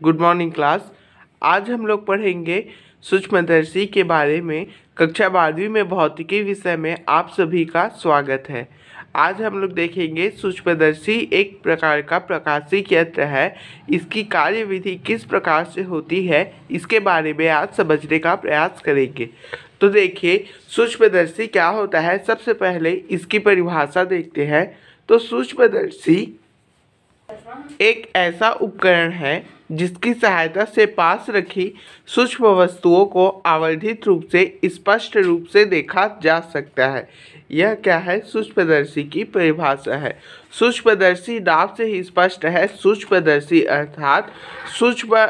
Good morning class. आज हम लोग पढ़ेंगे सूक्ष्मदर्शी के बारे में। कक्षा 12वीं में भौतिकी विषय में आप सभी का स्वागत है। आज हम लोग देखेंगे सूक्ष्मदर्शी एक प्रकार का प्रकाशिक यंत्र है। इसकी कार्यविधि किस प्रकार से होती है इसके बारे में आज समझने का प्रयास करेंगे। तो देखिए सूक्ष्मदर्शी क्या होता है। सबसे पहले इसकी परिभाषा देखते हैं। तो सूक्ष्मदर्शी एक ऐसा उपकरण है जिसकी सहायता से पास रखी सूक्ष्म वस्तुओं को आवर्धित रूप से स्पष्ट रूप से देखा जा सकता है। यह क्या है? सूक्ष्मदर्शी की परिभाषा है। सूक्ष्मदर्शी नाम से ही स्पष्ट है। सूक्ष्मदर्शी अर्थात सूक्ष्म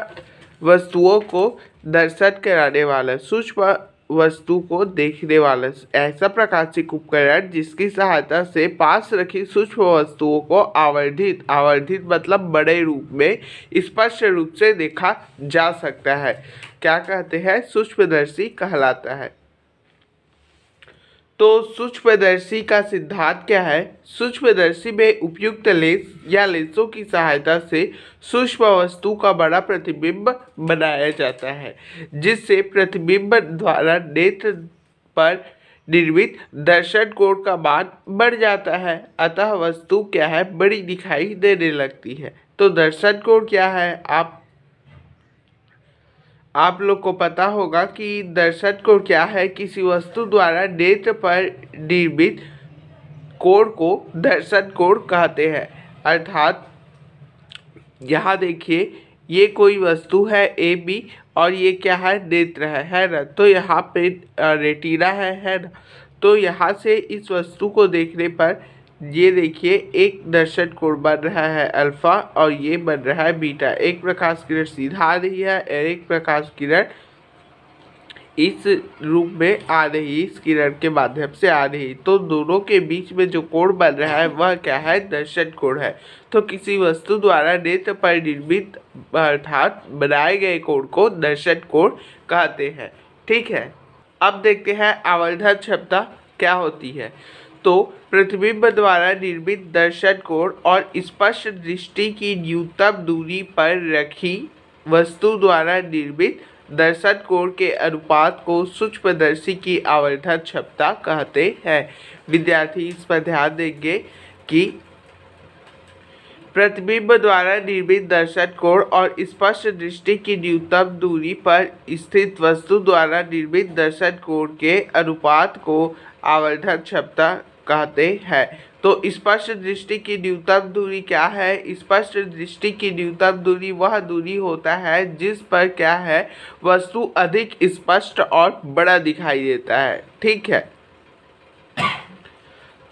वस्तुओं को दर्शन कराने वाला, सूक्ष्म वस्तु को देखने वाला ऐसा प्रकाशिक उपकरण जिसकी सहायता से पास रखी सूक्ष्म वस्तुओं को आवर्धित मतलब बड़े रूप में स्पष्ट रूप से देखा जा सकता है। क्या कहते हैं? सूक्ष्मदर्शी कहलाता है। तो सूक्ष्मदर्शी का सिद्धांत क्या है? सूक्ष्मदर्शी में उपयुक्त लेंस या लेंसों की सहायता से सूक्ष्म वस्तु का बड़ा प्रतिबिंब बनाया जाता है, जिससे प्रतिबिंब द्वारा नेत्र पर निर्मित दर्शन कोण का मान बढ़ जाता है। अतः वस्तु क्या है? बड़ी दिखाई देने लगती है। तो दर्शन कोण क्या है? आप लोग को पता होगा कि दर्शन कोण क्या है। किसी वस्तु द्वारा नेत्र पर निर्मित कोण को दर्शन कोण कहते हैं। अर्थात यहाँ देखिए ये कोई वस्तु है ए बी और ये क्या है? नेत्र है ना। तो यहाँ पे रेटिना है ना। तो यहाँ से इस वस्तु को देखने पर ये देखिए एक दर्शन कोण बन रहा है अल्फा और ये बन रहा है बीटा। एक प्रकाश किरण सीधा आ रही है और एक प्रकाश किरण इस रूप में आ रही, इस किरण के माध्यम से आ रही। तो दोनों के बीच में जो कोण बन रहा है वह क्या है? दर्शन कोण है। तो किसी वस्तु द्वारा नेत्र पर निर्मित अर्थात बनाए गए कोण को दर्शन कोण कहते हैं। ठीक है। अब देखते हैं आवर्धन क्षमता क्या होती है। तो प्रतिबिंब द्वारा निर्मित दर्शन कोण और स्पष्ट दृष्टि की न्यूनतम दूरी पर रखी वस्तु द्वारा निर्मित दर्शन कोण के अनुपात को सूक्ष्मदर्शी की आवर्धन क्षमता कहते हैं। विद्यार्थी इस पर ध्यान देंगे कि प्रतिबिंब द्वारा निर्मित दर्शन कोण और स्पष्ट दृष्टि की न्यूनतम दूरी पर स्थित वस्तु द्वारा निर्मित दर्शन कोण के अनुपात को आवर्धन क्षमता कहते हैं। तो स्पष्ट दृष्टि की न्यूनतम दूरी क्या है? स्पष्ट दृष्टि की न्यूनतम दूरी वह दूरी होता है जिस पर क्या है? वस्तु अधिक स्पष्ट और बड़ा दिखाई देता है। ठीक है।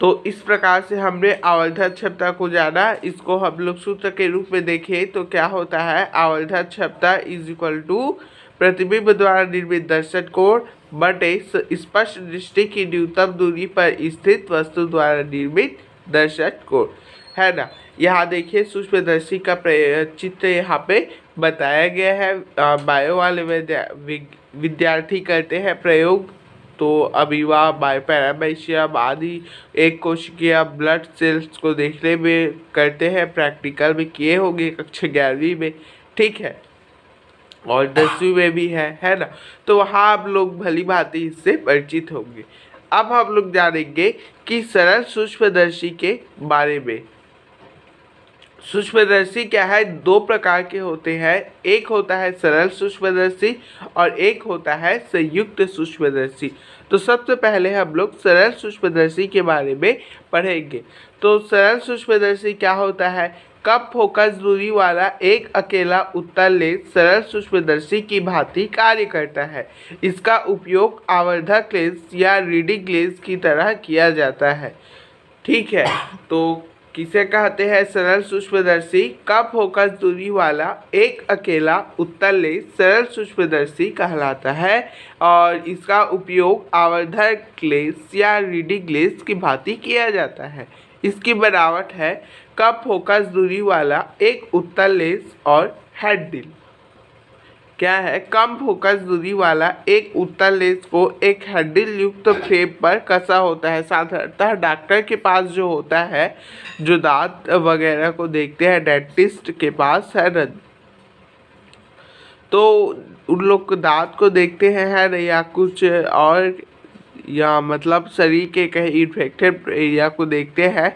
तो इस प्रकार से हमने आवर्धन क्षमता को जाना। इसको हम लोग सूत्र के रूप में देखें तो क्या होता है? आवर्धन क्षमता इज इक्वल टू प्रतिबिंब द्वारा निर्मित दर्शन कोण बटे स्पष्ट दृष्टि की न्यूनतम दूरी पर स्थित वस्तु द्वारा निर्मित दर्शन कोण, है ना। यहाँ देखिए सूक्ष्मदर्शी का चित्र यहाँ पे बताया गया है। बायो वाले विद्यार्थी करते हैं प्रयोग। तो अमीबा, पैरामीशियम आदि एक कोशिकीय ब्लड सेल्स को देखने में करते हैं। प्रैक्टिकल में किए होंगे कक्षा 11वीं में। ठीक है। और 10वीं में भी है ना। तो वहाँ आप लोग भली भांति इससे परिचित होंगे। अब हम लोग जानेंगे कि सरल सूक्ष्मदर्शी के बारे में। सूक्ष्मदर्शी क्या है? दो प्रकार के होते हैं। एक होता है सरल सूक्ष्मदर्शी और एक होता है संयुक्त सूक्ष्मदर्शी। तो सबसे पहले हम लोग सरल सूक्ष्मदर्शी के बारे में पढ़ेंगे। तो सरल सूक्ष्मदर्शी क्या होता है? कम फोकस दूरी वाला एक अकेला उत्तल लेंस सरल सूक्ष्मदर्शी की भांति कार्य करता है। इसका उपयोग आवर्धक लेंस या रीडिंग लेंस की तरह किया जाता है। ठीक है। तो किसे कहते हैं सरल सूक्ष्मदर्शी? कम फोकस दूरी वाला एक अकेला उत्तल लेंस सरल सूक्ष्मदर्शी कहलाता है और इसका उपयोग आवर्धक लेंस या रीडिंग लेंस की भांति किया जाता है। इसकी बनावट है कम फोकस दूरी वाला एक उत्तल लेंस और हैंडल। क्या है? कम फोकस दूरी वाला एक उत्तल लेंस को एक हैंडल युक्त फ्रेम पर कसा होता है। साधारणतः डॉक्टर के पास जो होता है, जो दांत वगैरह को देखते हैं, डेंटिस्ट के पास है ना, तो उन लोग को दांत को देखते हैं है या कुछ और, या मतलब शरीर के कहीं इन्फेक्टेड एरिया को देखते हैं,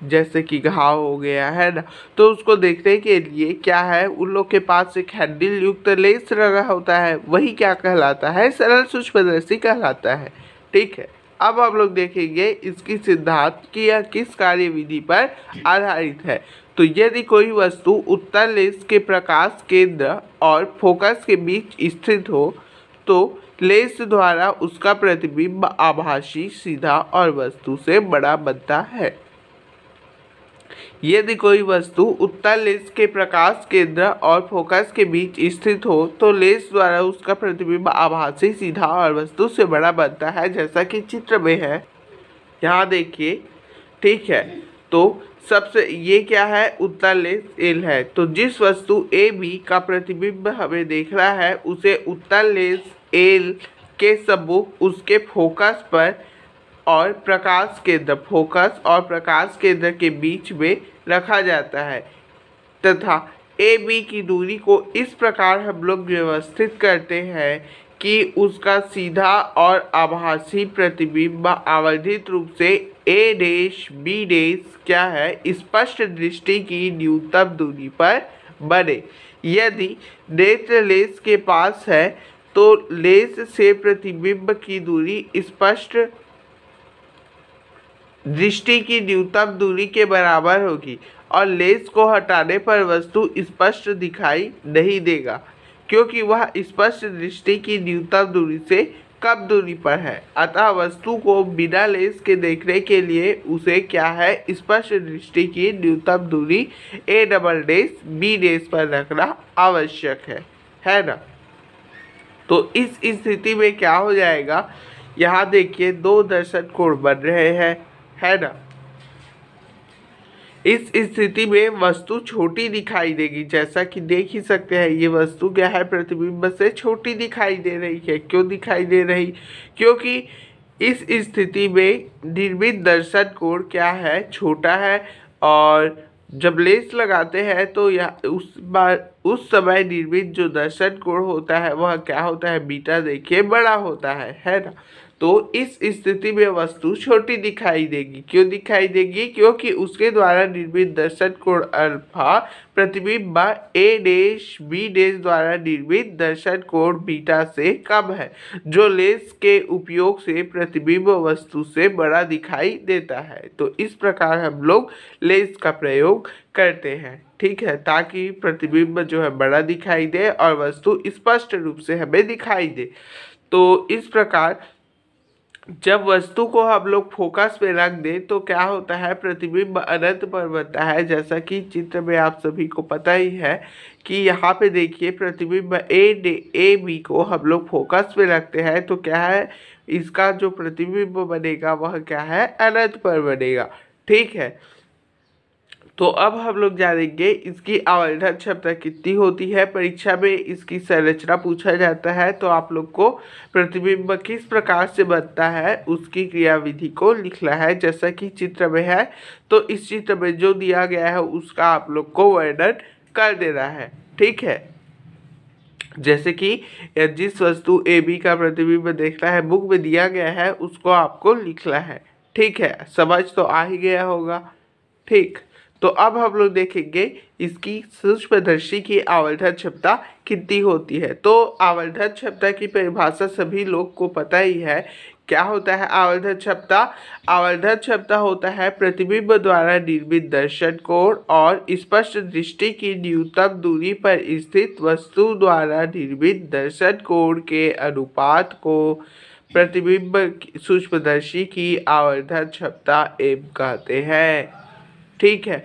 जैसे कि घाव हो गया है ना, तो उसको देखने के लिए क्या है, उन लोग के पास एक हैंडल युक्त लेंस लगा होता है, वही क्या कहलाता है, सरल सूक्ष्मदर्शी कहलाता है। ठीक है, अब हम लोग देखेंगे इसकी सिद्धांत कि यह किस कार्यविधि पर आधारित है। तो यदि कोई वस्तु उत्तल लेंस के प्रकाश केंद्र और फोकस के बीच स्थित हो तो लेंस द्वारा उसका प्रतिबिंब आभासी, सीधा और वस्तु से बड़ा बनता है। यदि कोई वस्तु उत्तल लेंस के प्रकाश केंद्र और फोकस के बीच स्थित हो तो लेंस द्वारा उसका प्रतिबिंब आभासी, सीधा और वस्तु से बड़ा बनता है, जैसा कि चित्र में है, यहाँ देखिए। ठीक है, तो सबसे ये क्या है, उत्तल लेंस एल है। तो जिस वस्तु ए बी का प्रतिबिंब हमें देखना है उसे उत्तल लेंस एल के सम्मुख उसके फोकस पर और प्रकाश केंद्र, फोकस और प्रकाश केंद्र के बीच में रखा जाता है तथा ए बी की दूरी को इस प्रकार हम लोग व्यवस्थित करते हैं कि उसका सीधा और आभासी प्रतिबिंब आवर्धित रूप से ए डैश बी डैश क्या है, स्पष्ट दृष्टि की न्यूनतम दूरी पर बने। यदि नेत्र लेंस के पास है तो लेंस से प्रतिबिंब की दूरी स्पष्ट दृष्टि की न्यूनतम दूरी के बराबर होगी और लेंस को हटाने पर वस्तु स्पष्ट दिखाई नहीं देगा, क्योंकि वह स्पष्ट दृष्टि की न्यूनतम दूरी से कम दूरी पर है। अतः वस्तु को बिना लेंस के देखने के लिए उसे क्या है, स्पष्ट दृष्टि की न्यूनतम दूरी A double dash B dash पर रखना आवश्यक है ना। तो इस स्थिति में क्या हो जाएगा, यहाँ देखिए दो दर्शन कोण बन रहे हैं, है ना। इस स्थिति में वस्तु छोटी दिखाई देगी, जैसा कि देख ही सकते हैं ये वस्तु क्या है, प्रतिबिंब से छोटी दिखाई दे रही है। क्यों दिखाई दे रही, क्योंकि इस स्थिति में निर्मित दर्शन कोण क्या है, छोटा है, और जब लेंस लगाते हैं तो यह उस समय निर्मित जो दर्शन कोण होता है वह क्या होता है, बीटा देखिए बड़ा होता है ना। तो इस स्थिति में वस्तु छोटी दिखाई देगी। क्यों दिखाई देगी, क्योंकि उसके द्वारा निर्मित दर्शन कोण अल्फा प्रतिबिंब ए डैश बी डैश द्वारा निर्मित दर्शन कोण बीटा से कम है, जो लेंस के उपयोग से प्रतिबिंब वस्तु से बड़ा दिखाई देता है। तो इस प्रकार हम लोग लेंस का प्रयोग करते हैं, ठीक है, ताकि प्रतिबिंब जो है बड़ा दिखाई दे और वस्तु स्पष्ट रूप से हमें दिखाई दे। तो इस प्रकार जब वस्तु को हम लोग फोकस में रख दें तो क्या होता है, प्रतिबिंब अनंत पर बनता है, जैसा कि चित्र में आप सभी को पता ही है कि यहाँ पे देखिए प्रतिबिंब ए बी को हम लोग फोकस में रखते हैं तो क्या है, इसका जो प्रतिबिंब बनेगा वह क्या है, अनंत पर बनेगा। ठीक है, तो अब हम लोग जानेंगे इसकी आवर्धन क्षमता कितनी होती है। परीक्षा में इसकी संरचना पूछा जाता है तो आप लोग को प्रतिबिंब किस प्रकार से बनता है उसकी क्रियाविधि को लिखना है, जैसा कि चित्र में है। तो इस चित्र में जो दिया गया है उसका आप लोग को वर्णन कर देना है। ठीक है, जैसे कि जिस वस्तु ए बी का प्रतिबिंब देखना है बुक में दिया गया है उसको आपको लिखना है। ठीक है, समझ तो आ ही गया होगा। ठीक, तो अब हम लोग देखेंगे इसकी सूक्ष्मदर्शी की आवर्धन क्षमता कितनी होती है। तो आवर्धन क्षमता की परिभाषा सभी लोग को पता ही है। क्या होता है आवर्धन क्षमता? आवर्धन क्षमता होता है प्रतिबिंब द्वारा निर्मित दर्शन कोण और स्पष्ट दृष्टि की न्यूनतम दूरी पर स्थित वस्तु द्वारा निर्मित दर्शन कोण के अनुपात को प्रतिबिंब सूक्ष्मदर्शी की आवर्धन क्षमता एम कहते हैं। ठीक है,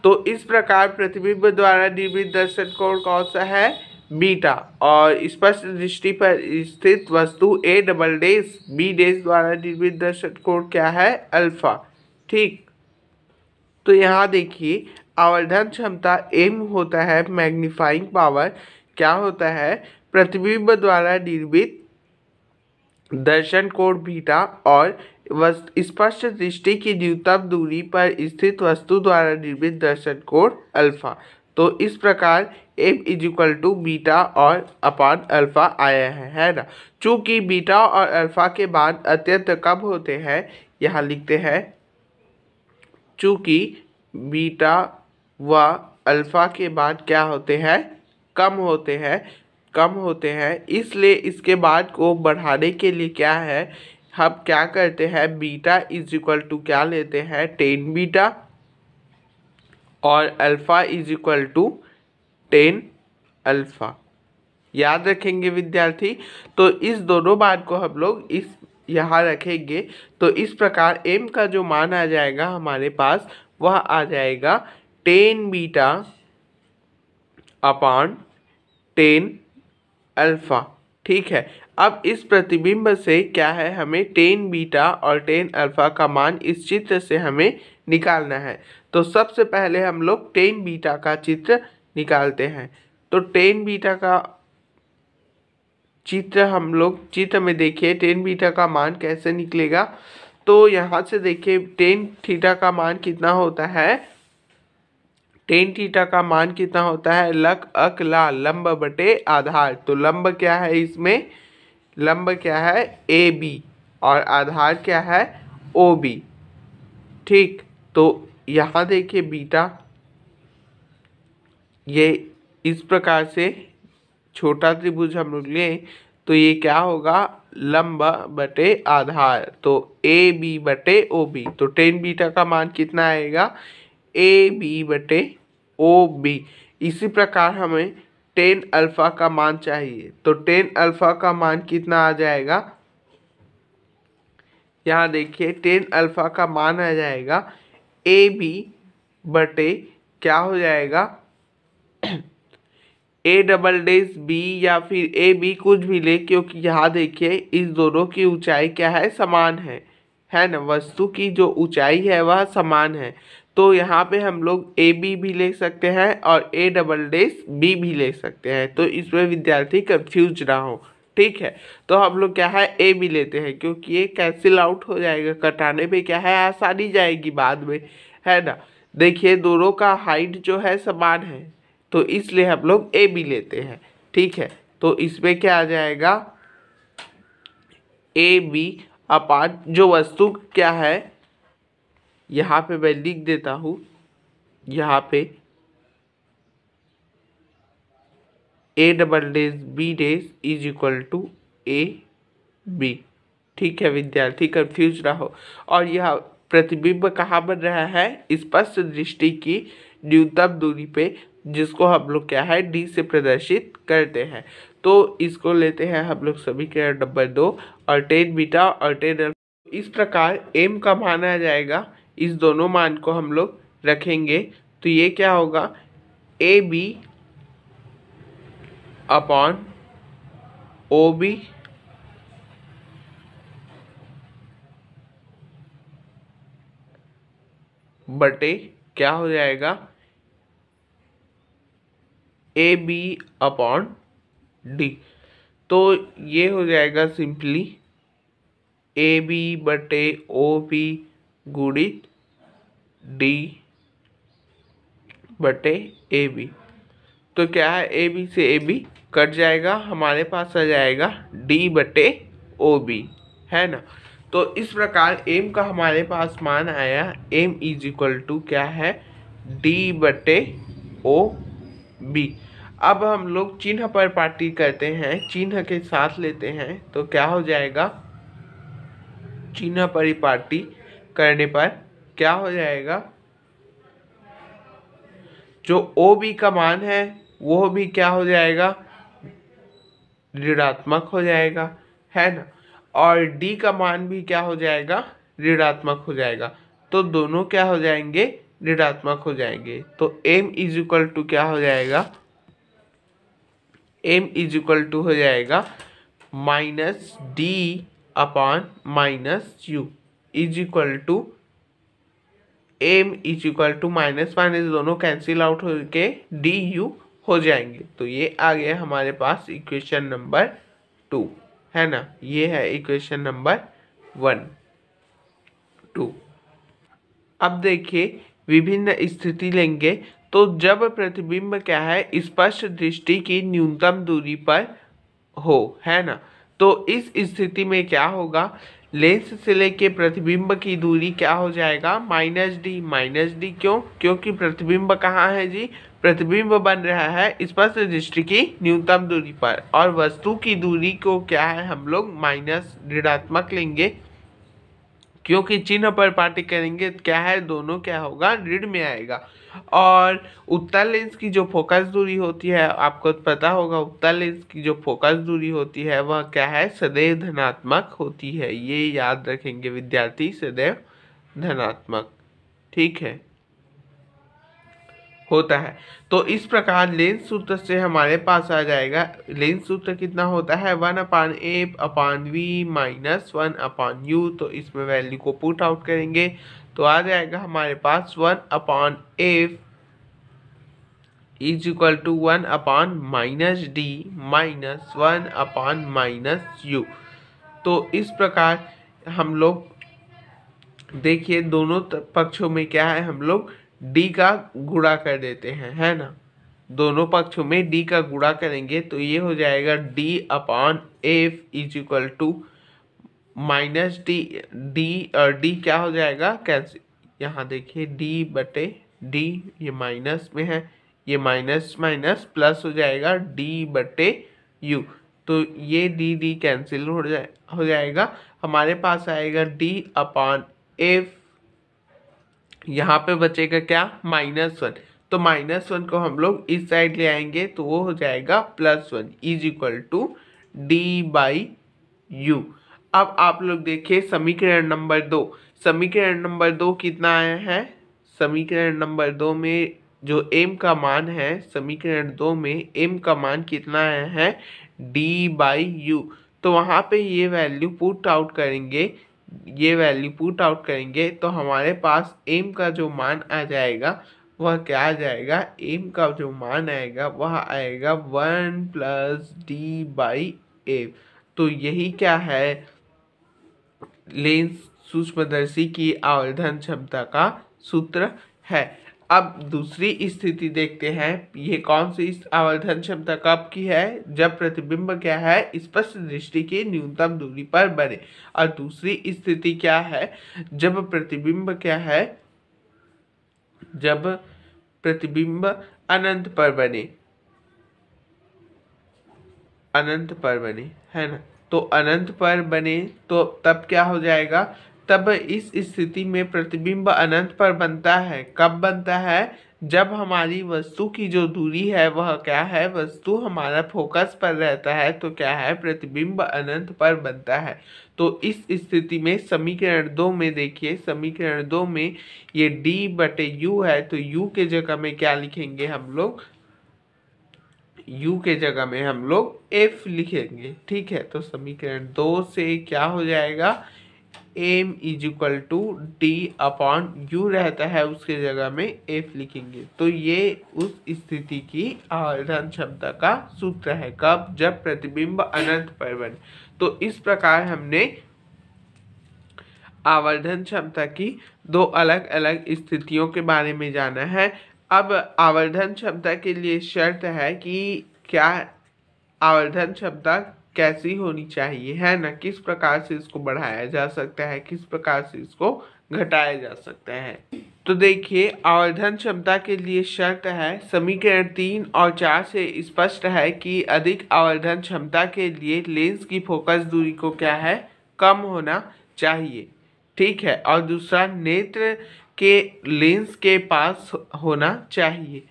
तो इस प्रकार प्रतिबिंब द्वारा निर्मित दर्शन कोण कौन सा है? बीटा। और स्पष्ट दृष्टि पर स्थित वस्तु A double dash B dash द्वारा निर्मित दर्शन कोण क्या है? अल्फा। ठीक, तो यहाँ देखिए आवर्धन क्षमता एम होता है मैग्नीफाइंग पावर। क्या होता है? प्रतिबिंब द्वारा निर्मित दर्शन कोण बीटा और स्पष्ट दृष्टि की न्यूनतम दूरी पर स्थित वस्तु द्वारा निर्मित दर्शन कोण अल्फा। तो इस प्रकार M is equal to beta और अपान अल्फा आया है ना। चूंकि बीटा और अल्फा के मान अत्यंत कम होते हैं, यहाँ लिखते हैं चूंकि बीटा व अल्फा के मान क्या होते हैं, कम होते हैं, इसलिए इसके मान को बढ़ाने के लिए क्या है, हम क्या करते हैं, बीटा इज इक्वल टू क्या लेते हैं, 10 बीटा और alpha is equal to 10 alpha. याद रखेंगे विद्यार्थी। तो इस दोनों मान को हम लोग इस यहाँ रखेंगे, तो इस प्रकार m का जो मान आ जाएगा हमारे पास, वह आ जाएगा 10 बीटा अपान 10 अल्फा। ठीक है। अब इस प्रतिबिंब से क्या है, हमें 10 बीटा और 10 अल्फा का मान इस चित्र से हमें निकालना है। तो सबसे पहले हम लोग 10 बीटा का चित्र निकालते हैं। तो 10 बीटा का चित्र हम लोग चित्र में देखिए 10 बीटा का मान कैसे निकलेगा। तो यहाँ से देखिए 10 थीटा का मान कितना होता है, 10 थीटा का मान कितना होता है, लक अक ला लंब बटे आधार। तो लंब क्या है, इसमें लंब क्या है, ए बी, और आधार क्या है, ओ बी। ठीक। तो यहाँ देखिए बीटा, ये इस प्रकार से छोटा त्रिभुज हम लोग लें तो ये क्या होगा, लंब बटे आधार, तो ए बी बटे ओ बी। तो 10 बीटा का मान कितना आएगा, ए बी बटे ओ बी। इसी प्रकार हमें 10 अल्फा का मान चाहिए, तो 10 अल्फा का मान कितना आ जाएगा, यहाँ देखिए 10 अल्फा का मान आ जाएगा ए बी बटे क्या हो जाएगा, ए डबल डेज बी या फिर ए बी कुछ भी ले, क्योंकि यहाँ देखिए इस दोनों की ऊंचाई क्या है, समान है ना। वस्तु की जो ऊंचाई है वह समान है। तो यहाँ पे हम लोग ए बी भी ले सकते हैं और ए डबल डेज बी भी ले सकते हैं। तो इसमें विद्यार्थी कंफ्यूज ना हो। ठीक है। तो हम लोग क्या है, ए बी लेते हैं, क्योंकि ये कैंसिल आउट हो जाएगा, कटाने पे क्या है, आसानी जाएगी बाद में, है ना। देखिए दोनों का हाइट जो है समान है, तो इसलिए हम लोग ए बी लेते हैं। ठीक है। तो इसमें क्या आ जाएगा, ए बी अपान जो वस्तु क्या है, यहाँ पे मैं लिख देता हूँ, यहाँ पे A double dash B dash is equal to A B. ठीक है विद्यार्थी, कंफ्यूज ना हो। और यह प्रतिबिंब कहाँ बन रहा है, स्पष्ट दृष्टि की न्यूनतम दूरी पे, जिसको हम लोग क्या है, डी से प्रदर्शित करते हैं। तो इसको लेते हैं हम लोग समीकरण नंबर 2 और 10 बीटा और 10 अल्फा। इस प्रकार m का मान आ जाएगा, इस दोनों मान को हम लोग रखेंगे, तो ये क्या होगा, A B upon O B बटे क्या हो जाएगा, ए बी अपॉन डी। तो ये हो जाएगा सिंपली ए बी बटे ओ बी गुणित डी बटे ए बी। तो क्या है, ए बी से ए बी कट जाएगा, हमारे पास आ जाएगा डी बटे ओ बी, है ना। तो इस प्रकार m का हमारे पास मान आया, m इज इक्वल टू क्या है, डी बटे ओ बी। अब हम लोग चिन्ह पर पार्टी करते हैं, चिन्ह के साथ लेते हैं, तो क्या हो जाएगा, चिन्ह परिपाटी करने पर क्या हो जाएगा, जो ओ बी का मान है वो भी क्या हो जाएगा, ऋणात्मक हो जाएगा, है ना। और डी का मान भी क्या हो जाएगा, ऋणात्मक हो जाएगा। तो दोनों क्या हो जाएंगे, ऋणात्मक हो जाएंगे। तो m इज इक्वल टू क्या हो जाएगा, m इज इक्वल टू हो जाएगा minus D upon minus U is equal to m is equal to minus minus दोनों कैंसिल आउट होके डी यू हो जाएंगे। तो ये आ गया हमारे पास इक्वेशन नंबर 2, है ना। ये है इक्वेशन नंबर 1 2। अब देखिए विभिन्न स्थिति लेंगे तो जब प्रतिबिंब क्या है, स्पष्ट दृष्टि की न्यूनतम दूरी पर हो, है ना। तो इस स्थिति में क्या होगा, लेंस से लेके प्रतिबिंब की दूरी क्या हो जाएगा, -d। -d क्यों, क्योंकि प्रतिबिंब कहाँ है जी, प्रतिबिंब बन रहा है स्पष्ट दृष्टि की न्यूनतम दूरी पर, और वस्तु की दूरी को क्या है हम लोग माइनस ऋणात्मक लेंगे, क्योंकि चिन्ह पर पार्टी करेंगे क्या है, दोनों क्या होगा, ऋण में आएगा। और उत्तल लेंस की जो फोकस दूरी होती है, आपको पता होगा उत्तल लेंस की जो फोकस दूरी होती है वह क्या है, सदैव धनात्मक होती है। ये याद रखेंगे विद्यार्थी, सदैव धनात्मक, ठीक है, होता है। तो इस प्रकार लेंस सूत्र से हमारे पास आ जाएगा, लेंस सूत्र कितना होता है, 1/f/v माइनस 1/u। तो इसमें वैल्यू को पुट आउट करेंगे तो आ जाएगा हमारे पास 1/f is equal to 1/-d minus 1/-u। तो इस प्रकार हम लोग देखिए दोनों पक्षों में क्या है, हम लोग d का गुणा कर देते हैं, है ना। दोनों पक्षों में d का गुणा करेंगे तो ये हो जाएगा d/f is equal to -d। d और d क्या हो जाएगा, कैंसिल। यहाँ देखिए d/d, ये माइनस में है, ये माइनस माइनस प्लस हो जाएगा d/u। तो ये d कैंसिल हो जाएगा, हमारे पास आएगा d/f। यहाँ पे बचेगा क्या, -1। तो -1 को हम लोग इस साइड ले आएंगे तो वो हो जाएगा +1 इज इक्वल टू d/u। अब आप लोग देखिए समीकरण नंबर 2, समीकरण नंबर 2 कितना आया है, समीकरण नंबर 2 में जो m का मान है, समीकरण 2 में m का मान कितना आया है, d/u। तो वहाँ पे ये वैल्यू पुट आउट करेंगे, ये वैल्यू पुट आउट करेंगे तो हमारे पास m का जो मान आ जाएगा वह क्या आ जाएगा, m का जो मान आएगा वह आएगा 1 + d/f। तो यही क्या है, लेंस सूक्ष्मदर्शी की आवर्धन क्षमता का सूत्र है। अब दूसरी स्थिति देखते हैं, ये कौन सी आवर्धन क्षमता कब की है, जब प्रतिबिंब क्या है, स्पष्ट दृष्टि की न्यूनतम दूरी पर बने। और दूसरी स्थिति क्या है, जब प्रतिबिंब क्या है, जब प्रतिबिंब अनंत पर बने, अनंत पर बने, है ना। तो अनंत पर बने तो तब क्या हो जाएगा, तब इस स्थिति में प्रतिबिंब अनंत पर बनता है, कब बनता है, जब हमारी वस्तु की जो दूरी है वह क्या है, वस्तु हमारा फोकस पर रहता है तो क्या है, प्रतिबिंब अनंत पर बनता है। तो इस स्थिति में समीकरण 2 में देखिए, समीकरण 2 में ये d/u है तो u के जगह में क्या लिखेंगे हम लोग, u के जगह में हम लोग f लिखेंगे, ठीक है। तो समीकरण 2 से क्या हो जाएगा, m is equal to d/u रहता है, उसके जगह में f लिखेंगे। तो ये उस स्थिति की आवर्धन क्षमता का सूत्र है, कब, जब प्रतिबिंब अनंत पर बने। तो इस प्रकार हमने आवर्धन क्षमता की दो अलग अलग स्थितियों के बारे में जाना है। अब आवर्धन क्षमता के लिए शर्त है कि क्या आवर्धन क्षमता कैसी होनी चाहिए, है ना, किस प्रकार से इसको बढ़ाया जा सकता है, किस प्रकार से इसको घटाया जा सकता है। तो देखिए आवर्धन क्षमता के लिए शर्त है, समीकरण 3 और 4 से स्पष्ट है कि अधिक आवर्धन क्षमता के लिए लेंस की फोकस दूरी को क्या है, कम होना चाहिए, ठीक है। और दूसरा नेत्र के लेंस के पास होना चाहिए,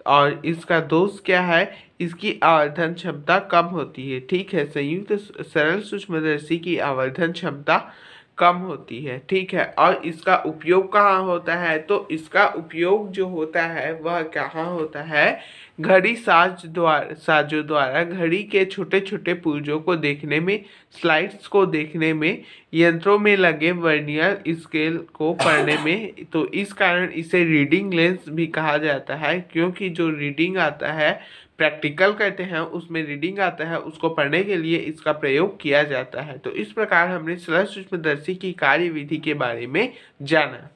और इसका दोष क्या है, इसकी आवर्धन क्षमता कम होती है, ठीक है। संयुक्त सरल सूक्ष्मदर्शी की आवर्धन क्षमता कम होती है, ठीक है। और इसका उपयोग कहाँ होता है, तो इसका उपयोग जो होता है वह कहाँ होता है, घड़ी साजों द्वारा घड़ी के छोटे छोटे पुर्जों को देखने में, स्लाइड्स को देखने में, यंत्रों में लगे वर्नियर स्केल को पढ़ने में। तो इस कारण इसे रीडिंग लेंस भी कहा जाता है, क्योंकि जो रीडिंग आता है, प्रैक्टिकल करते हैं उसमें रीडिंग आता है, उसको पढ़ने के लिए इसका प्रयोग किया जाता है। तो इस प्रकार हमने सरल सूक्ष्मदर्शी की कार्यविधि के बारे में जाना।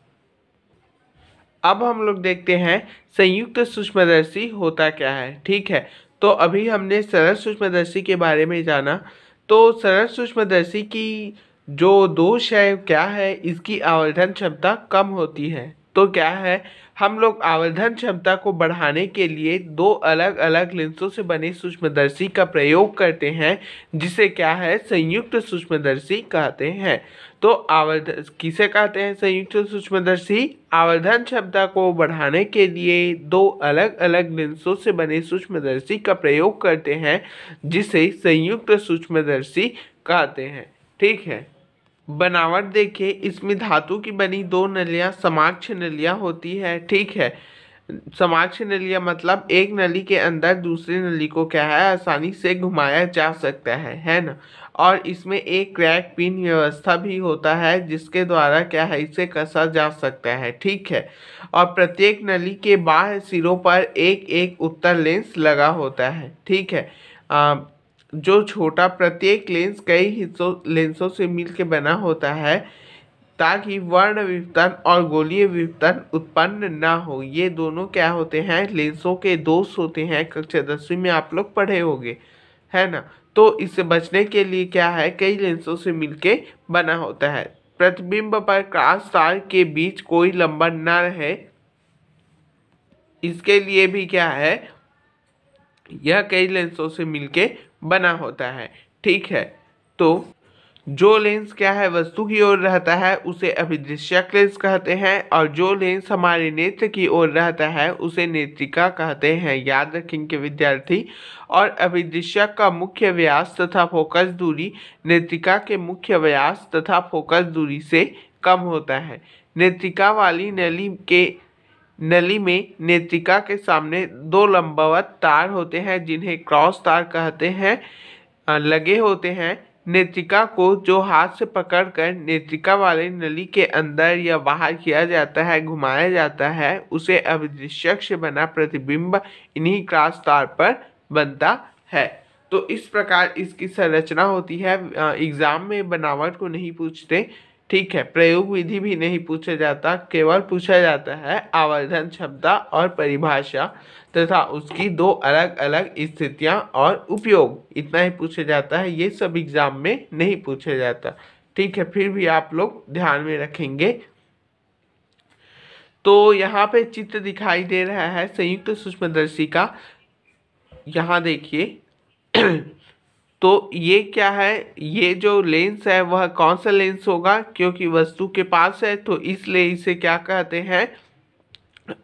अब हम लोग देखते हैं संयुक्त सूक्ष्मदर्शी होता क्या है। ठीक है, तो अभी हमने सरल सूक्ष्मदर्शी के बारे में जाना। तो सरल सूक्ष्मदर्शी की जो दोष है क्या है, इसकी आवर्धन क्षमता कम होती है। तो क्या है, हम लोग आवर्धन क्षमता को बढ़ाने के लिए दो अलग अलग लेंसों से बने सूक्ष्मदर्शी का प्रयोग करते हैं, जिसे क्या है, संयुक्त सूक्ष्मदर्शी कहते हैं। तो आवर्धन किसे कहते हैं, संयुक्त सूक्ष्मदर्शी? आवर्धन क्षमता को बढ़ाने के लिए दो अलग अलग लेंसों से बने सूक्ष्मदर्शी का प्रयोग करते हैं, जिसे संयुक्त सूक्ष्मदर्शी कहते हैं। ठीक है, बनावट देखिए, इसमें धातु की बनी दो नलियां समाक्ष नलियां होती है। ठीक है, समाक्ष नलियां मतलब एक नली के अंदर दूसरी नली को क्या है, आसानी से घुमाया जा सकता है ना। और इसमें एक क्रैक पिन व्यवस्था भी होता है, जिसके द्वारा क्या है, इसे कसा जा सकता है। ठीक है, और प्रत्येक नली के बाह्य सिरों पर एक एक उत्तर लेंस लगा होता है। ठीक है, जो छोटा प्रत्येक लेंस कई हिस्सों लेंसों से मिलकर बना होता है, ताकि वर्ण विवर्तन और गोलीय विवर्तन उत्पन्न ना हो। ये दोनों क्या होते हैं, लेंसों के दोष होते हैं। कक्षा 10वीं में आप लोग पढ़े होंगे, है ना। तो इससे बचने के लिए क्या है, कई लेंसों से मिलके बना होता है। प्रतिबिंब पर क्रॉस तार के बीच कोई लंबन न रहे, इसके लिए भी क्या है, यह कई लेंसों से मिलके बना होता है। ठीक है, तो जो लेंस क्या है, वस्तु की ओर रहता है, उसे अभिदृश्यक लेंस कहते हैं, और जो लेंस हमारे नेत्र की ओर रहता है, उसे नेत्रिका कहते हैं। याद रखेंगे विद्यार्थी। और अभिदृश्यक का मुख्य व्यास तथा फोकस दूरी नेत्रिका के मुख्य व्यास तथा फोकस दूरी से कम होता है। नेत्रिका वाली नली में नेत्रिका के सामने दो लंबवत तार होते हैं, जिन्हें क्रॉस तार कहते हैं, लगे होते हैं। नेत्रिका को जो हाथ से पकड़कर नेत्रिका वाले नली के अंदर या बाहर किया जाता है, घुमाया जाता है, उसे अभिदृश्यक से बना प्रतिबिंब इन्हीं क्रॉस तार पर बनता है। तो इस प्रकार इसकी संरचना होती है। एग्जाम में बनावट को नहीं पूछते। ठीक है, प्रयोग विधि भी नहीं पूछा जाता, केवल पूछा जाता है आवर्धन क्षमता और परिभाषा तथा उसकी दो अलग अलग स्थितियां और उपयोग, इतना ही पूछा जाता है। ये सब एग्जाम में नहीं पूछा जाता। ठीक है, फिर भी आप लोग ध्यान में रखेंगे। तो यहाँ पे चित्र दिखाई दे रहा है संयुक्त सूक्ष्मदर्शी का, यहाँ देखिए। तो ये क्या है, ये जो लेंस है वह कौन सा लेंस होगा, क्योंकि वस्तु के पास है, तो इसलिए इसे क्या कहते हैं,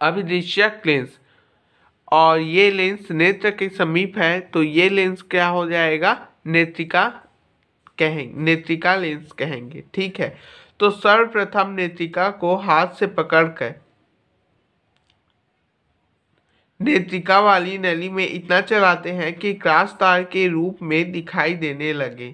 अभिदृश्यक लेंस। और ये लेंस नेत्र के समीप है, तो ये लेंस क्या हो जाएगा, नेत्रिका लेंस कहेंगे। ठीक है, तो सर्वप्रथम नेत्रिका को हाथ से पकड़कर नेत्रिका वाली नली में इतना चलाते हैं कि क्रॉस तार के रूप में दिखाई देने लगे।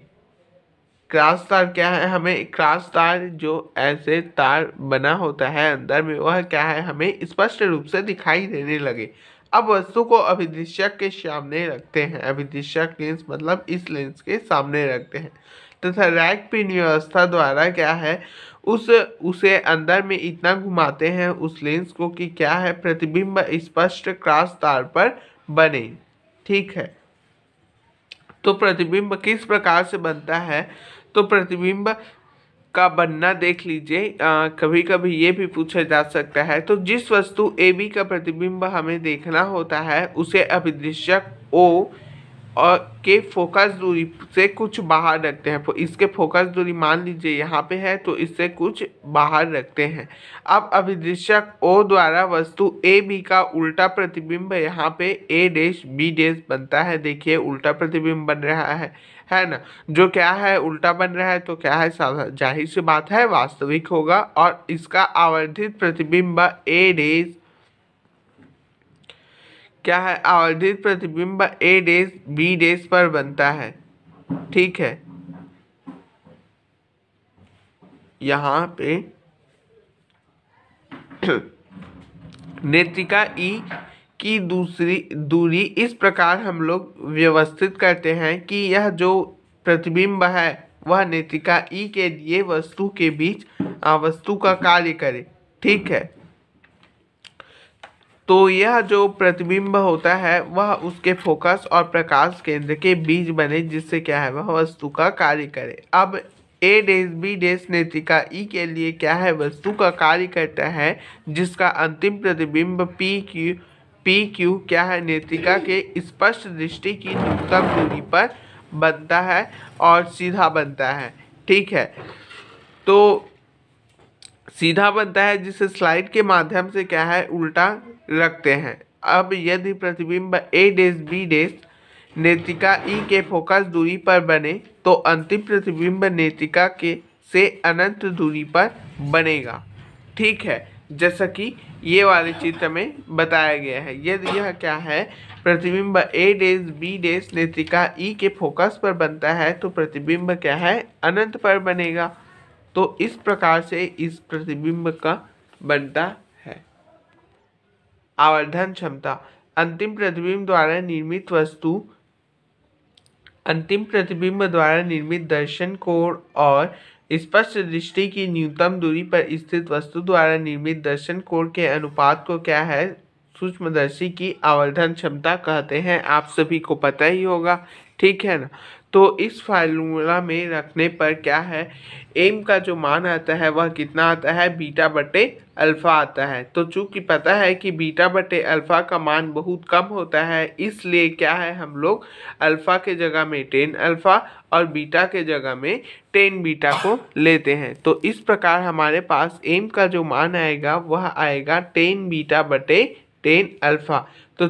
क्रॉस तार क्या है, हमें क्रॉस तार जो ऐसे तार बना होता है अंदर में, वह क्या है, हमें स्पष्ट रूप से दिखाई देने लगे। अब वस्तु को अभिदृश्यक के सामने रखते हैं, अभिदृश्यक लेंस मतलब इस लेंस के सामने रखते हैं, तथा रैक पिन व्यवस्था द्वारा क्या है, उसे अंदर में इतना घुमाते हैं उस लेंस को कि क्या है, प्रतिबिंब स्पष्ट क्रॉस तार पर बने। ठीक है, तो प्रतिबिंब किस प्रकार से बनता है, तो प्रतिबिंब का बनना देख लीजिए। कभी कभी ये भी पूछा जा सकता है। तो जिस वस्तु ए बी का प्रतिबिंब हमें देखना होता है, उसे अभिदृश्यक ओ और के फोकस दूरी से कुछ बाहर रखते हैं। इसके फोकस दूरी मान लीजिए यहाँ पे है, तो इससे कुछ बाहर रखते हैं। अब अभिदृश्यक ओ द्वारा वस्तु ए बी का उल्टा प्रतिबिंब यहाँ पे ए डैश बी डैश बनता है। देखिए उल्टा प्रतिबिंब बन रहा है ना। जो क्या है, उल्टा बन रहा है, तो क्या है, जाहिर सी बात है वास्तविक होगा। और इसका आवर्धित प्रतिबिंब ए डैश क्या है, आवर्धित प्रतिबिंब ए डैश बी डैश पर बनता है। ठीक है, यहाँ पे नेत्रिका ई की दूसरी दूरी इस प्रकार हम लोग व्यवस्थित करते हैं कि यह जो प्रतिबिंब है वह नेत्रिका ई के लिए वस्तु के बीच वस्तु का कार्य करे। ठीक है, तो यह जो प्रतिबिंब होता है वह उसके फोकस और प्रकाश केंद्र के बीच बने, जिससे क्या है वह वस्तु का कार्य करे। अब ए डैश बी डैश नेत्रिका ई के लिए क्या है वस्तु का कार्य करता है, जिसका अंतिम प्रतिबिंब पी क्यू क्या है नेत्रिका के स्पष्ट दृष्टि की न्यूनतम दूरी पर बनता है और सीधा बनता है। ठीक है, तो सीधा बनता है जिसे स्लाइड के माध्यम से क्या है उल्टा रखते हैं। अब यदि प्रतिबिंब ए डैश बी डैश नेत्रिका ई के फोकस दूरी पर बने तो अंतिम प्रतिबिंब नेत्रिका के से अनंत दूरी पर बनेगा। ठीक है, जैसा कि ये वाले चित्र में बताया गया है। यदि यह क्या है प्रतिबिंब ए डैश बी डैश नेत्रिका ई के फोकस पर बनता है तो प्रतिबिंब क्या है अनंत पर बनेगा। तो इस प्रकार से इस प्रतिबिंब का बनता है। आवर्धन क्षमता। अंतिम प्रतिबिंब द्वारा निर्मित दर्शन कोण और स्पष्ट दृष्टि की न्यूनतम दूरी पर स्थित वस्तु द्वारा निर्मित दर्शन कोण के अनुपात को क्या है सूक्ष्मदर्शी की आवर्धन क्षमता कहते हैं। आप सभी को पता ही होगा। ठीक है ना। तो इस फार्मूला में रखने पर क्या है एम का जो मान आता है वह कितना आता है बीटा बटे अल्फा आता है। तो चूंकि पता है कि बीटा बटे अल्फा का मान बहुत कम होता है, इसलिए क्या है हम लोग अल्फा के जगह में 10 अल्फा और बीटा के जगह में 10 बीटा को लेते हैं। तो इस प्रकार हमारे पास एम का जो मान आएगा वह आएगा 10 बीटा बटे 10 अल्फा। तो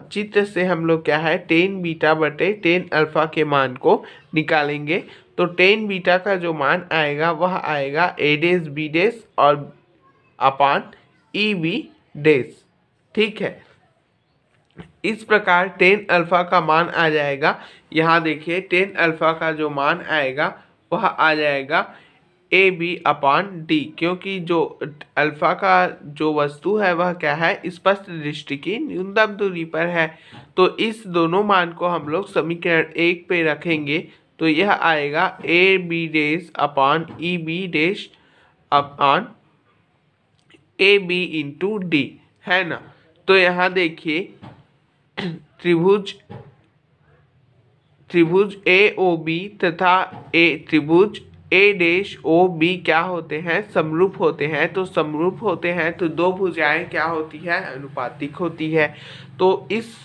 चित्र से हम लोग क्या है 10 बीटा बटे 10 अल्फा के मान को निकालेंगे। तो 10 बीटा का जो मान आएगा वह आएगा ए डैश बी डैश और अपान ई बी डैश। ठीक है, इस प्रकार 10 अल्फा का मान आ जाएगा। यहाँ देखिए 10 अल्फा का जो मान आएगा वह आ जाएगा ए बी अपान डी, क्योंकि जो अल्फा का जो वस्तु है वह क्या है स्पष्ट दृष्टि की न्यूनतम दूरी पर है। तो इस दोनों मान को हम लोग समीकरण 1 पे रखेंगे। तो यह आएगा A B dash upon E B dash upon A B into D, है ना। तो यहाँ देखिए त्रिभुज ए ओ बी तथा त्रिभुज ए डैश ओ बी क्या होते हैं समरूप होते हैं। तो समरूप होते हैं तो दो भुजाएं क्या होती है अनुपातिक होती है। तो इस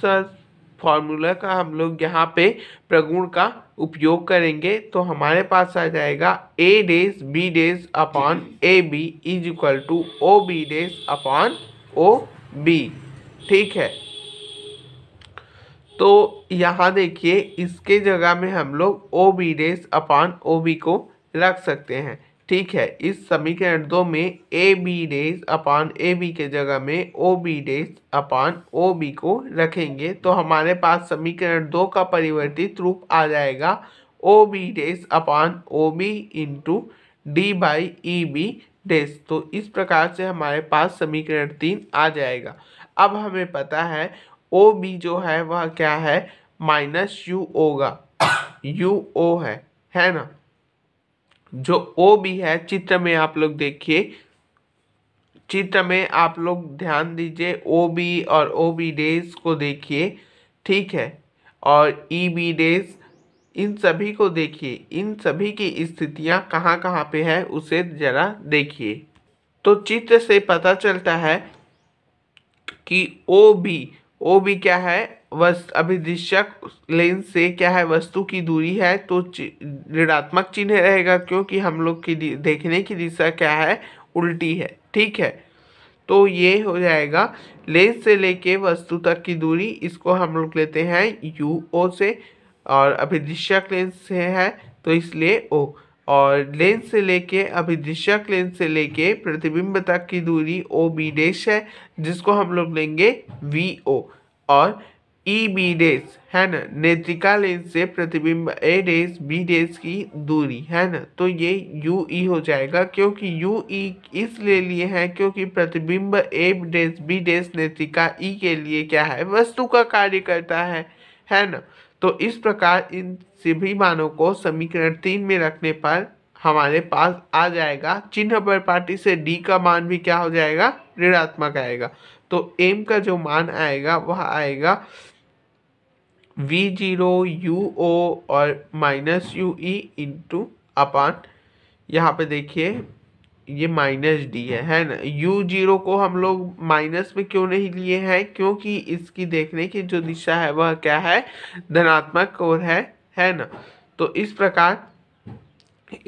फॉर्मूला का हम लोग यहाँ पे प्रगुण का उपयोग करेंगे। तो हमारे पास आ जाएगा A dash B dash upon A B is equal to O B dash upon O B. ठीक है, तो यहाँ देखिए इसके जगह में हम लोग O B dash upon O B को रख सकते हैं। ठीक है, इस समीकरण 2 में A B dash upon A B के जगह में O B dash upon O B को रखेंगे। तो हमारे पास समीकरण 2 का परिवर्तित रूप आ जाएगा O B dash upon O B into D by E B dash. तो इस प्रकार से हमारे पास समीकरण 3 आ जाएगा। अब हमें पता है ओ बी जो है वह क्या है माइनस यू होगा, यू ओ है ना। जो ओ बी है चित्र में आप लोग देखिए, चित्र में आप लोग ध्यान दीजिए ओ बी और ओ बी डैश को देखिए। ठीक है, और ई बी डैश इन सभी को देखिए, इन सभी की स्थितियां कहाँ कहाँ पे है उसे जरा देखिए। तो चित्र से पता चलता है कि ओ बी क्या है अभिदिशक लेंस से क्या है वस्तु की दूरी है। तो ऋणात्मक चिन्ह रहेगा क्योंकि हम लोग की देखने की दिशा क्या है उल्टी है। ठीक है, तो ये हो जाएगा लेंस से लेके वस्तु तक की दूरी, इसको हम लोग लेते हैं यू ओ से, और अभिदिशक लेंस से है तो इसलिए ओ, और लेंस से लेके अभिदिशक लेंस से लेके प्रतिबिंब तक की दूरी ओ बी डैश है, जिसको हम लोग लेंगे वी ओ, और ई बी डैश है ना नेत्रिका लेंस से प्रतिबिंब ए डैश बी डैश की दूरी है ना। तो ये यू ई हो जाएगा, क्योंकि यू ई इसलिए लिए हैं क्योंकि प्रतिबिंब ए डैश बी डैश नेत्रिका ई के लिए क्या है वस्तु का कार्य करता है ना। तो इस प्रकार इन सभी मानों को समीकरण 3 में रखने पर हमारे पास आ जाएगा चिन्ह पर पाटी से डी का मान भी क्या हो जाएगा ऋणात्मक आएगा। तो m का जो मान आएगा वह आएगा V0 UO और माइनस UE इंटू अपान, यहाँ पे देखिए ये माइनस डी है ना। U0 को हम लोग माइनस में क्यों नहीं लिए हैं, क्योंकि इसकी देखने की जो दिशा है वह क्या है, धनात्मक ओर है ना। तो इस प्रकार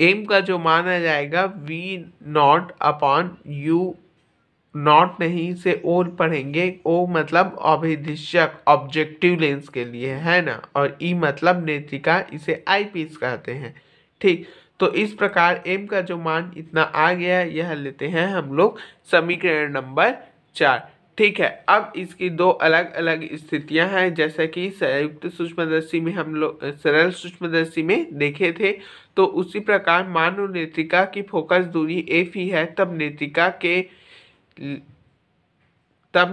m का जो मान आ जाएगा V0 अपॉन U नॉट नहीं से ओर पढ़ेंगे, ओ मतलब अभिदिशक ऑब्जेक्टिव लेंस के लिए है ना, और ई मतलब नेत्रिका, इसे आई पीस कहते हैं। ठीक, तो इस प्रकार m का जो मान इतना आ गया, यह लेते हैं हम लोग समीकरण नंबर 4। ठीक है, अब इसकी दो अलग अलग स्थितियां हैं, जैसा कि संयुक्त सूक्ष्मदर्शी में हम लोग सरल सूक्ष्मदर्शी में देखे थे। तो उसी प्रकार मान लो नेत्रिका की फोकस दूरी f ही है, तब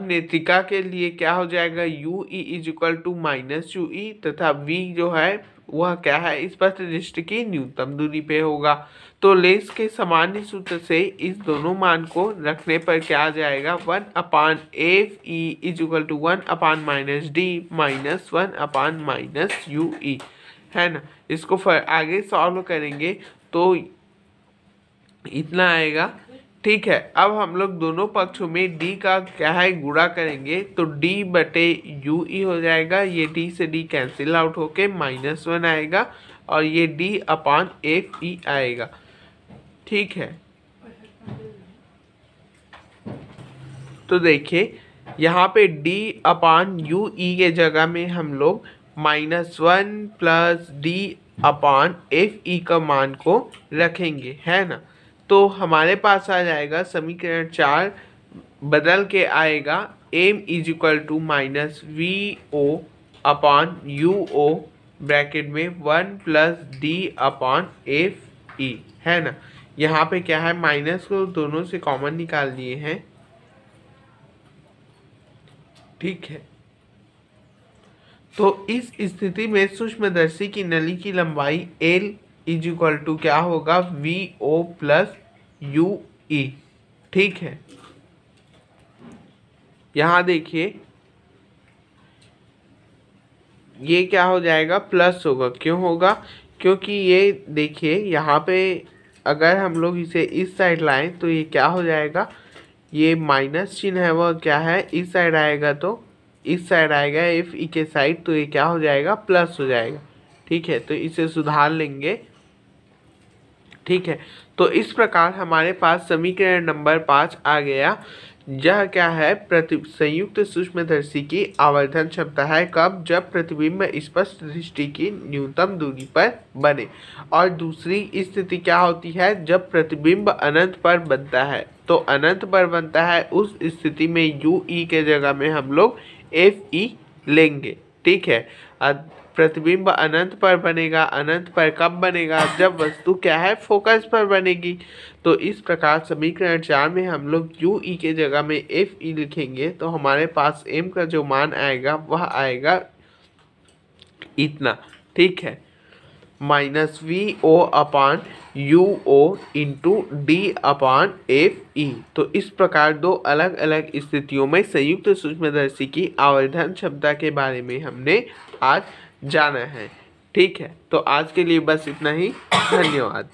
नेत्रिका के लिए क्या हो जाएगा, UE is equal to minus UE, तथा V जो है वह क्या है, स्पष्ट दृष्टि की न्यूनतम दूरी पे होगा। तो लेंस के सामान्य सूत्र से इस दोनों मान को रखने पर क्या आ जाएगा, 1/FE is equal to 1/-D minus 1/-UE है ना। इसको आगे सॉल्व करेंगे तो इतना आएगा। ठीक है, अब हम लोग दोनों पक्षों में d का क्या है गुणा करेंगे, तो d बटे UE हो जाएगा, ये d से d कैंसिल आउट होके -1 आएगा, और ये d अपान FE आएगा। ठीक है, तो देखिए यहाँ पे d अपान UE के जगह में हम लोग -1 प्लस d अपान FE का मान को रखेंगे है ना। तो हमारे पास आ जाएगा समीकरण 4 बदल के आएगा m is equal to minus VO upon UO bracket में 1 प्लस D अपान FE है ना। यहाँ पे क्या है, माइनस को दोनों से कॉमन निकाल लिए हैं। ठीक है, तो इस स्थिति में सूक्ष्मदर्शी की नली की लंबाई L इज इक्वल टू क्या होगा, VO प्लस UE। ठीक है, यहाँ देखिए ये क्या हो जाएगा, प्लस होगा। क्यों होगा, क्योंकि ये देखिए यहाँ पे अगर हम लोग इसे इस साइड लाएं तो ये क्या हो जाएगा, ये माइनस चिन्ह है वह क्या है, इस साइड आएगा, तो इस साइड आएगा FE के साइड, तो ये क्या हो जाएगा, प्लस हो जाएगा। ठीक है, तो इसे सुधार लेंगे। ठीक है, तो इस प्रकार हमारे पास समीकरण नंबर 5 आ गया। यह क्या है, संयुक्त सूक्ष्मदर्शी की आवर्धन क्षमता है, कब, जब प्रतिबिंब स्पष्ट दृष्टि की न्यूनतम दूरी पर बने। और दूसरी स्थिति क्या होती है, जब प्रतिबिंब अनंत पर बनता है। तो अनंत पर बनता है, उस स्थिति में UE के जगह में हम लोग FE लेंगे। ठीक है, प्रतिबिंब अनंत पर बनेगा, अनंत पर कब बनेगा, जब वस्तु क्या है, फोकस पर बनेगी। तो इस प्रकार समीकरण 4 में हम लोग UE के जगह में FE लिखेंगे, तो हमारे पास m का जो मान आएगा वह आएगा इतना। ठीक है, minus VO upon UO into D अपान FE। तो इस प्रकार दो अलग अलग स्थितियों में संयुक्त सूक्ष्मदर्शी की आवर्धन क्षमता के बारे में हमने आज जाना है। ठीक है, तो आज के लिए बस इतना ही। धन्यवाद।